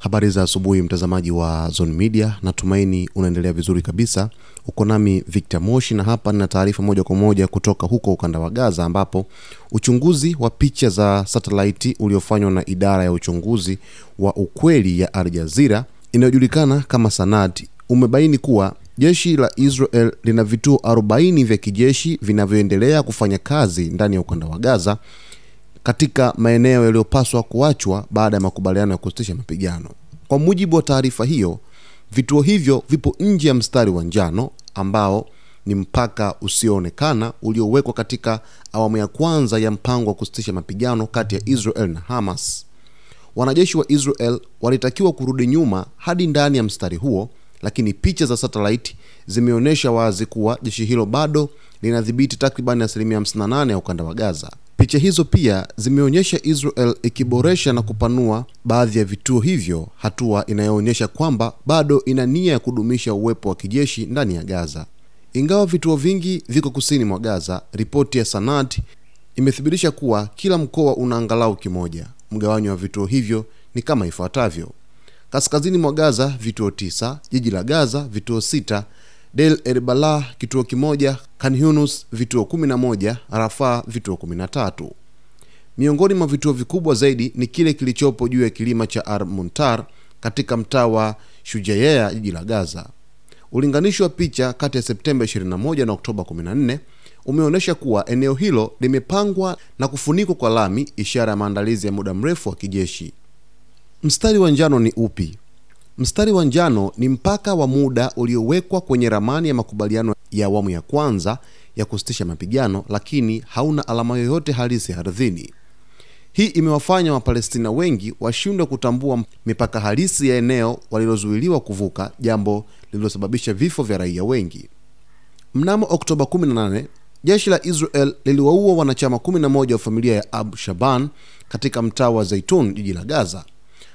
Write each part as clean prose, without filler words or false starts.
Habari za asubuhi mtazamaji wa Zone Media, natumaini unaendelea vizuri kabisa. Uko nami Victor Moshi na hapa nina taarifa moja kwa moja kutoka huko ukanda wa Gaza, ambapo uchunguzi wa picha za satellite uliofanywa na idara ya uchunguzi wa ukweli ya Al Jazeera inayojulikana kama Sanad umebaini kuwa jeshi la Israel lina vituo 40 vya kijeshi vinavyoendelea kufanya kazi ndani ya ukanda wa Gaza katika maeneo yaliyopaswa kuachwa baada ya makubaliano ya kusitisha mapigano. Kwa mujibu wa taarifa hiyo, vituo hivyo vipo nje ya mstari wa njano ambao ni mpaka usioonekana uliowekwa katika awamu ya kwanza ya mpango wa kusitisha mapigano kati ya Israel na Hamas. Wanajeshi wa Israel walitakiwa kurudi nyuma hadi ndani ya mstari huo, lakini picha za satellite zimeonyesha wazi kuwa jeshi hilo bado linadhibiti takriban 58% ya ukanda wa Gaza. Picha hizo pia zimeonyesha Israel ikiboresha na kupanua baadhi ya vituo hivyo, hatua inayoonyesha kwamba bado ina nia ya kudumisha uwepo wa kijeshi ndani ya Gaza. Ingawa vituo vingi viko kusini mwa Gaza, ripoti ya Sanad imethibitisha kuwa kila mkoa una angalau kimoja. Mgawanyo wa vituo hivyo ni kama ifuatavyo: kaskazini mwa Gaza vituo 9, jiji la Gaza vituo 6, Deir el-Balah kituo kimoja, Khan Yunus vituo 11, Rafah vituo 13. Miongoni mwa vituo vikubwa zaidi ni kile kilichopo juu ya kilima cha Al-Muntar katika mtaa wa Shujaiya, jiji la Gaza. Ulinganisho wa picha kati ya Septemba 21 na Oktoba 14 umeonyesha kuwa eneo hilo limepangwa na kufunikwa kwa lami, ishara ya maandalizi ya muda mrefu wa kijeshi. Mstari wa njano ni upi? Mstari wa njano ni mpaka wa muda uliowekwa kwenye ramani ya makubaliano ya awamu ya kwanza ya kusitisha mapigano, lakini hauna alama yoyote halisi ardhini. Hii imewafanya Wapalestina wengi washindwe kutambua mipaka halisi ya eneo walilozuiliwa kuvuka, jambo lililosababisha vifo vya raia wengi. Mnamo Oktoba 18, jeshi la Israel liliwaua wanachama 11 wa familia ya Abu Shaban katika mtaa wa Zaitun, jiji la Gaza.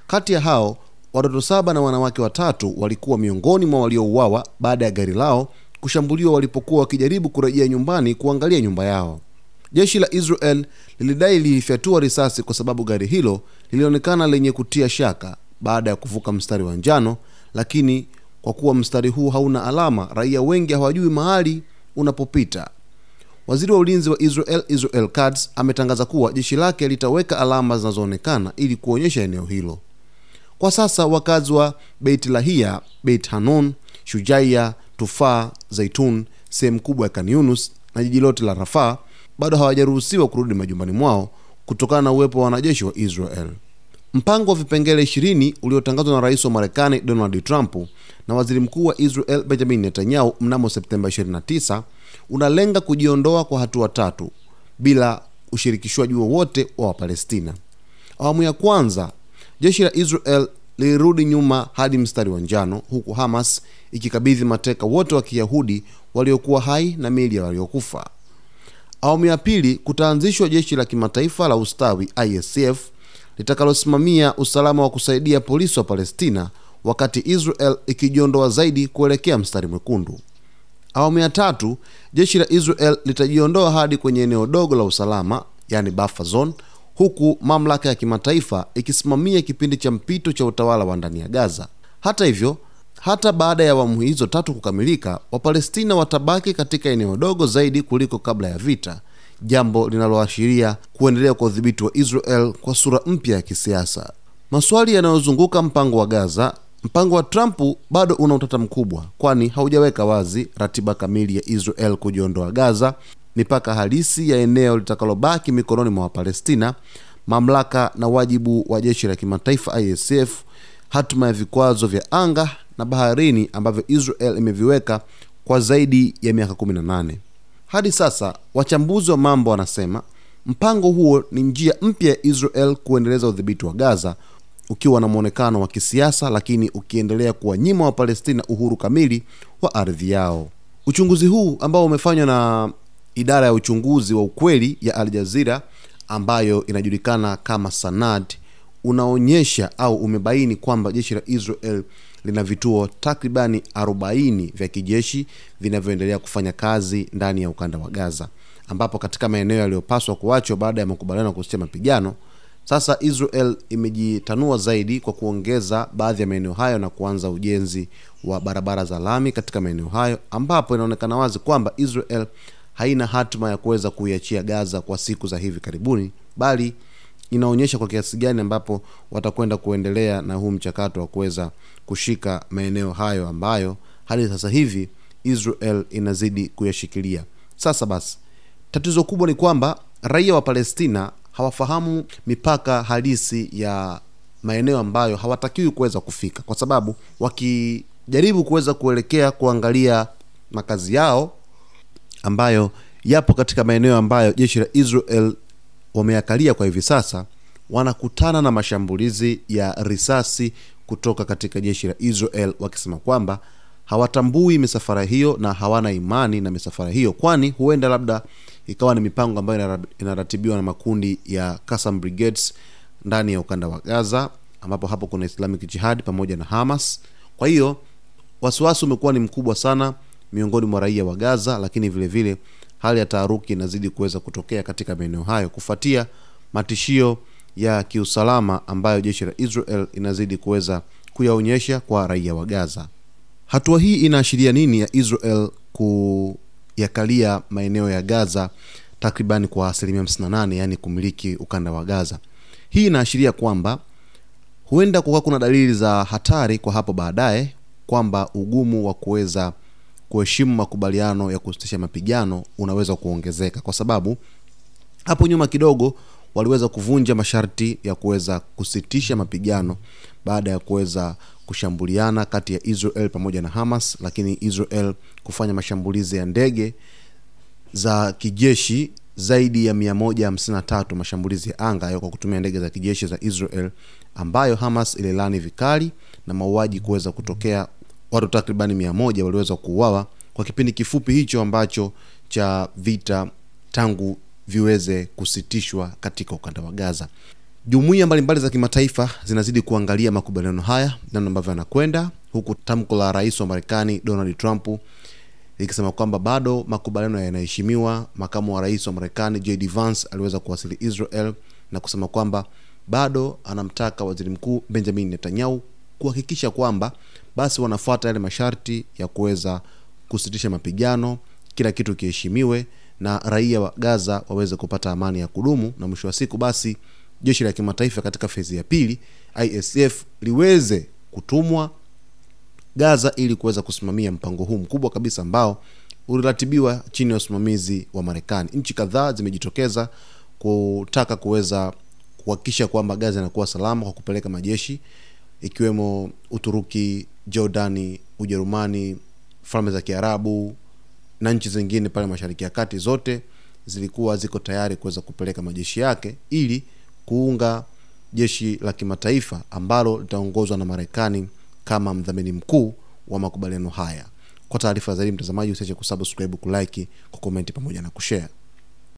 Kati ya hao, watoto 7 na wanawake 3 walikuwa miongoni mwa waliouawa baada ya gari lao kushambuliwa walipokuwa wakijaribu kurejea nyumbani kuangalia nyumba yao. Jeshi la Israel lilidai lilifyatua risasi kwa sababu gari hilo lilionekana lenye kutia shaka baada ya kuvuka mstari wa njano, lakini kwa kuwa mstari huu hauna alama, raia wengi hawajui mahali unapopita. Waziri wa ulinzi wa Israel Katz ametangaza kuwa jeshi lake litaweka alama zinazoonekana ili kuonyesha eneo hilo. Kwa sasa wakazi wa Beit Lahia, Beit Hanun, Shujaiya, Tufaa, Zaitun, sehemu kubwa ya Khan Yunus na jiji lote la Rafah bado hawajaruhusiwa kurudi majumbani mwao kutokana na uwepo wa wanajeshi wa Israel. Mpango wa vipengele 20 uliotangazwa na Rais wa Marekani Donald Trump na Waziri Mkuu wa Israel Benjamin Netanyahu mnamo Septemba 29 unalenga kujiondoa kwa hatua 3 bila ushirikishwaji wowote wa Wapalestina. Awamu ya kwanza, jeshi la Israel lilirudi nyuma hadi mstari wa njano, huku Hamas ikikabidhi mateka wote wa Kiyahudi waliokuwa hai na miili ya waliokufa. Awamu ya pili, kutaanzishwa jeshi la kimataifa la ustawi ISF litakalosimamia usalama wa kusaidia polisi wa Palestina wakati Israel ikijiondoa zaidi kuelekea mstari mwekundu. Awamu ya tatu, jeshi la Israel litajiondoa hadi kwenye eneo dogo la usalama, yani buffer zone, huku mamlaka ya kimataifa ikisimamia kipindi cha mpito cha utawala wa ndani ya Gaza. Hata hivyo, hata baada ya awamu hizo 3 kukamilika, Wapalestina watabaki katika eneo dogo zaidi kuliko kabla ya vita, jambo linaloashiria kuendelea kwa udhibiti wa Israel kwa sura mpya ya kisiasa. Maswali yanayozunguka mpango wa Gaza. Mpango wa Trump bado una utata mkubwa, kwani haujaweka wazi ratiba kamili ya Israel kujiondoa Gaza, mipaka halisi ya eneo litakalobaki mikononi mwa Palestina, mamlaka na wajibu wa jeshi la kimataifa ISF, hatima ya vikwazo vya anga na baharini ambavyo Israel imeviweka kwa zaidi ya miaka 18. Hadi sasa, wachambuzi wa mambo wanasema mpango huo ni njia mpya ya Israel kuendeleza udhibiti wa Gaza, ukiwa na muonekano wa kisiasa, lakini ukiendelea kuwanyima wa Palestina uhuru kamili wa ardhi yao. Uchunguzi huu ambao umefanywa na idara ya uchunguzi wa ukweli ya Al Jazeera ambayo inajulikana kama Sanad unaonyesha au umebaini kwamba jeshi la Israel lina vituo takribani 40 vya kijeshi vinavyoendelea kufanya kazi ndani ya ukanda wa Gaza, ambapo katika maeneo yaliyopaswa kuachwa baada ya makubaliano ya kusitisha mapigano Sasa Israel imejitanua zaidi kwa kuongeza baadhi ya maeneo hayo na kuanza ujenzi wa barabara za lami katika maeneo hayo, ambapo inaonekana wazi kwamba Israel haina hatima ya kuweza kuiachia Gaza kwa siku za hivi karibuni, bali inaonyesha kwa kiasi gani ambapo watakwenda kuendelea na huu mchakato wa kuweza kushika maeneo hayo ambayo hadi sasa hivi Israel inazidi kuyashikilia. Sasa basi, tatizo kubwa ni kwamba raia wa Palestina hawafahamu mipaka halisi ya maeneo ambayo hawatakiwi kuweza kufika, kwa sababu wakijaribu kuweza kuelekea kuangalia makazi yao ambayo yapo katika maeneo ambayo jeshi la Israel wameakalia kwa hivi sasa, wanakutana na mashambulizi ya risasi kutoka katika jeshi la Israel, wakisema kwamba hawatambui misafara hiyo na hawana imani na misafara hiyo, kwani huenda labda ikawa ni mipango ambayo inaratibiwa na makundi ya Qassam Brigades ndani ya ukanda wa Gaza, ambapo hapo kuna Islamic Jihad pamoja na Hamas. Kwa hiyo wasiwasi umekuwa ni mkubwa sana miongoni mwa raia wa Gaza, lakini vile vile hali ya taharuki inazidi kuweza kutokea katika maeneo hayo kufuatia matishio ya kiusalama ambayo jeshi la Israel inazidi kuweza kuyaonyesha kwa raia wa Gaza. Hatua hii inaashiria nini ya Israel kuyakalia maeneo ya Gaza takriban kwa 58%, yani kumiliki ukanda wa Gaza? Hii inaashiria kwamba huenda kuna dalili za hatari kwa hapo baadaye, kwamba ugumu wa kuweza kuheshimu makubaliano ya kusitisha mapigano unaweza kuongezeka, kwa sababu hapo nyuma kidogo waliweza kuvunja masharti ya kuweza kusitisha mapigano baada ya kuweza kushambuliana kati ya Israel pamoja na Hamas, lakini Israel kufanya mashambulizi ya ndege za kijeshi zaidi ya 153, mashambulizi ya anga kwa kutumia ndege za kijeshi za Israel, ambayo Hamas ililani vikali, na mauaji kuweza kutokea. Watu takriban 100 waliweza kuuawa kwa kipindi kifupi hicho ambacho cha vita tangu viweze kusitishwa katika ukanda wa Gaza. Jumuiya mbalimbali za kimataifa zinazidi kuangalia makubaliano haya namna ambavyo yanakwenda, huku tamko la rais wa Marekani Donald Trump likisema kwamba bado makubaliano yanaheshimiwa. Makamu wa rais wa Marekani JD Vance aliweza kuwasili Israel na kusema kwamba bado anamtaka waziri mkuu Benjamin Netanyahu kuhakikisha kwamba basi wanafuata yale masharti ya kuweza kusitisha mapigano, kila kitu kiheshimiwe na raia wa Gaza waweze kupata amani ya kudumu, na mwisho wa siku basi jeshi la kimataifa katika fezi ya pili ISF liweze kutumwa Gaza ili kuweza kusimamia mpango huu mkubwa kabisa ambao uliratibiwa chini ya usimamizi wa Marekani. Nchi kadhaa zimejitokeza kutaka kuweza kuhakikisha kwamba Gaza inakuwa salama kwa kupeleka majeshi, ikiwemo Uturuki, Jordani, Ujerumani, Falme za Kiarabu na nchi zingine pale Mashariki ya Kati. Zote zilikuwa ziko tayari kuweza kupeleka majeshi yake ili kuunga jeshi la kimataifa ambalo litaongozwa na Marekani kama mdhamini mkuu wa makubaliano haya. Kwa taarifa zaidi mtazamaji, usiache kusubscribe, kulike, kucomment pamoja na kushare.